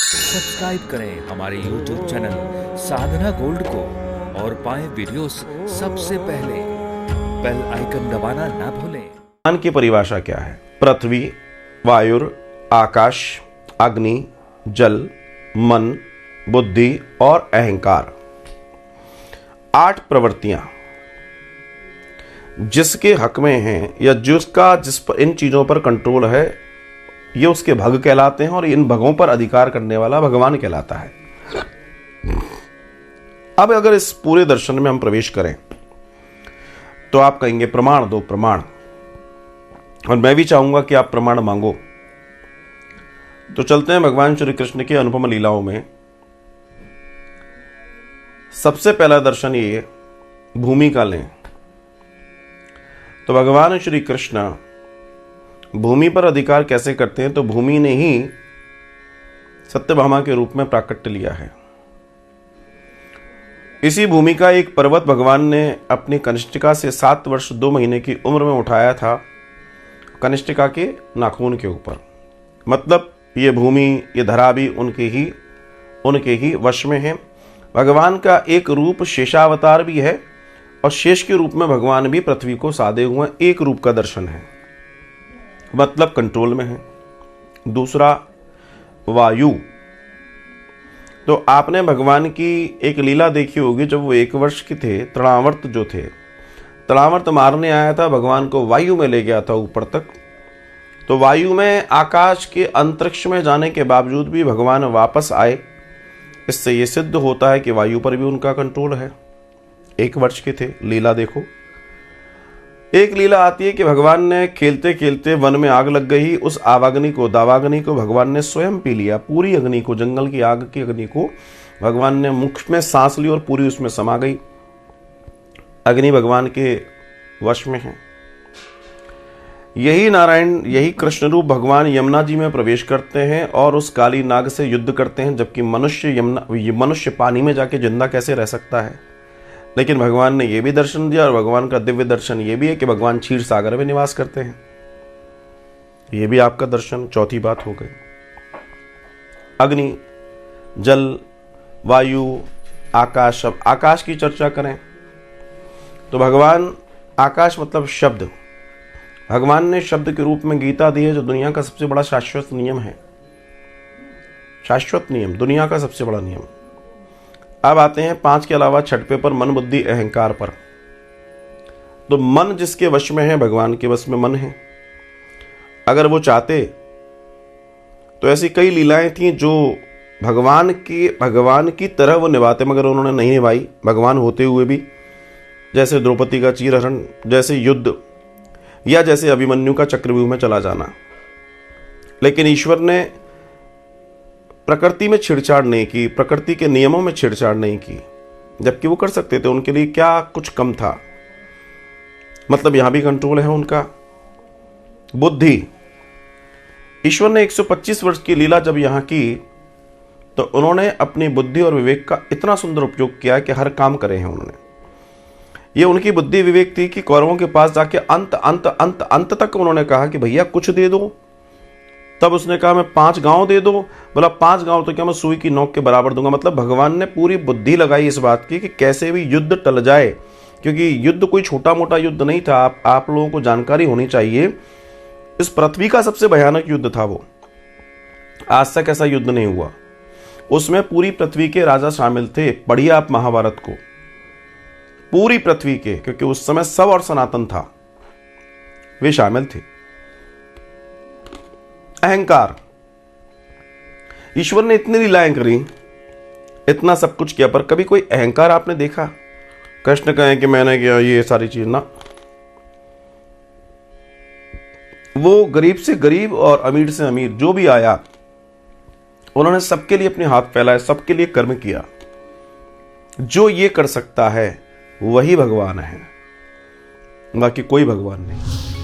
Subscribe करें हमारे YouTube channel साधना gold को और पाएं वीडियोस सबसे पहले। बेल आइकन दबाना ना भूलें। भगवान की परिभाषा क्या है? पृथ्वी, वायु, आकाश, अग्नि, जल, मन, बुद्धि और अहंकार। 8 प्रवृत्तियां जिसके हक में हैं या जिस पर इन चीजों पर कंट्रोल है, ये उसके भग कहलाते हैं और इन भगों पर अधिकार करने वाला भगवान कहलाता है। अब अगर इस पूरे दर्शन में हम प्रवेश करें तो आप कहेंगे प्रमाण दो, प्रमाण। और मैं भी चाहूंगा कि आप प्रमाण मांगो। तो चलते हैं भगवान श्री कृष्ण की अनुपम लीलाओं में। सबसे पहला दर्शन ये भूमि का लें तो भगवान श्री कृष्ण भूमि पर अधिकार कैसे करते हैं? तो भूमि ने ही सत्यभामा के रूप में प्राकट्य लिया है। इसी भूमि का एक पर्वत भगवान ने अपनी कनिष्ठिका से 7 वर्ष 2 महीने की उम्र में उठाया था, कनिष्ठिका के नाखून के ऊपर। मतलब ये भूमि, ये धरा भी उनके ही वश में है। भगवान का एक रूप शेषावतार भी है और शेष के रूप में भगवान भी पृथ्वी को साधे हुए एक रूप का दर्शन है, मतलब कंट्रोल में है। दूसरा वायु। तो आपने भगवान की एक लीला देखी होगी, जब वो 1 वर्ष के थे, तृणावर्त जो थे, तृणावर्त मारने आया था, भगवान को वायु में ले गया था ऊपर तक। तो वायु में आकाश के अंतरिक्ष में जाने के बावजूद भी भगवान वापस आए। इससे ये सिद्ध होता है कि वायु पर भी उनका कंट्रोल है। 1 वर्ष के थे, लीला देखो। एक लीला आती है कि भगवान ने खेलते खेलते वन में आग लग गई, उस आवाग्नि को, दावाग्नि को भगवान ने स्वयं पी लिया। पूरी अग्नि को, जंगल की आग की अग्नि को भगवान ने मुख में सांस ली और पूरी उसमें समा गई। अग्नि भगवान के वश में है। यही नारायण, यही कृष्ण रूप भगवान यमुना जी में प्रवेश करते हैं और उस काली नाग से युद्ध करते हैं, जबकि मनुष्य पानी में जाके जिंदा कैसे रह सकता है। लेकिन भगवान ने यह भी दर्शन दिया और भगवान का दिव्य दर्शन यह भी है कि भगवान क्षीर सागर में निवास करते हैं। यह भी आपका दर्शन, चौथी बात हो गई। अग्नि, जल, वायु, आकाश। अब आकाश की चर्चा करें तो भगवान, आकाश मतलब शब्द, भगवान ने शब्द के रूप में गीता दी है, जो दुनिया का सबसे बड़ा शाश्वत नियम है। शाश्वत नियम, दुनिया का सबसे बड़ा नियम। अब आते हैं 5 के अलावा 6वें पर, मन, बुद्धि, अहंकार पर। तो मन जिसके वश में है, भगवान के वश में मन है। अगर वो चाहते तो ऐसी कई लीलाएं थी जो भगवान की तरह वो निभाते, मगर उन्होंने नहीं निभाई, भगवान होते हुए भी। जैसे द्रौपदी का चीरहरण, जैसे युद्ध, या जैसे अभिमन्यु का चक्रव्यूह में चला जाना। लेकिन ईश्वर ने प्रकृति में छेड़छाड़ नहीं की, प्रकृति के नियमों में छेड़छाड़ नहीं की, जबकि वो कर सकते थे। उनके लिए क्या कुछ कम था? मतलब यहां भी कंट्रोल है उनका। बुद्धि, ईश्वर ने 125 वर्ष की लीला जब यहां की तो उन्होंने अपनी बुद्धि और विवेक का इतना सुंदर उपयोग किया कि हर काम करे हैं उन्होंने। ये उनकी बुद्धि विवेक थी कि कौरवों के पास जाके अंत अंत अंत अंत तक उन्होंने कहा कि भैया कुछ दे दो। तब उसने कहा मैं 5 गांव दे दो। बोला 5 गांव तो क्या, मैं सुई की नोक के बराबर दूंगा। मतलब भगवान ने पूरी बुद्धि लगाई इस बात की कि कैसे भी युद्ध टल जाए, क्योंकि युद्ध कोई छोटा मोटा युद्ध नहीं था। आप लोगों को जानकारी होनी चाहिए, इस पृथ्वी का सबसे भयानक युद्ध था वो। आज तक ऐसा युद्ध नहीं हुआ। उसमें पूरी पृथ्वी के राजा शामिल थे। पढ़िए आप महाभारत को, पूरी पृथ्वी के, क्योंकि उस समय सब और सनातन था, वे शामिल थे। अहंकार, ईश्वर ने इतनी लीलाएं करी, इतना सब कुछ किया, पर कभी कोई अहंकार आपने देखा? कृष्ण कहें कि मैंने किया ये सारी चीज ना। वो गरीब से गरीब और अमीर से अमीर जो भी आया, उन्होंने सबके लिए अपने हाथ फैलाए, सबके लिए कर्म किया। जो ये कर सकता है वही भगवान है, बाकी कोई भगवान नहीं।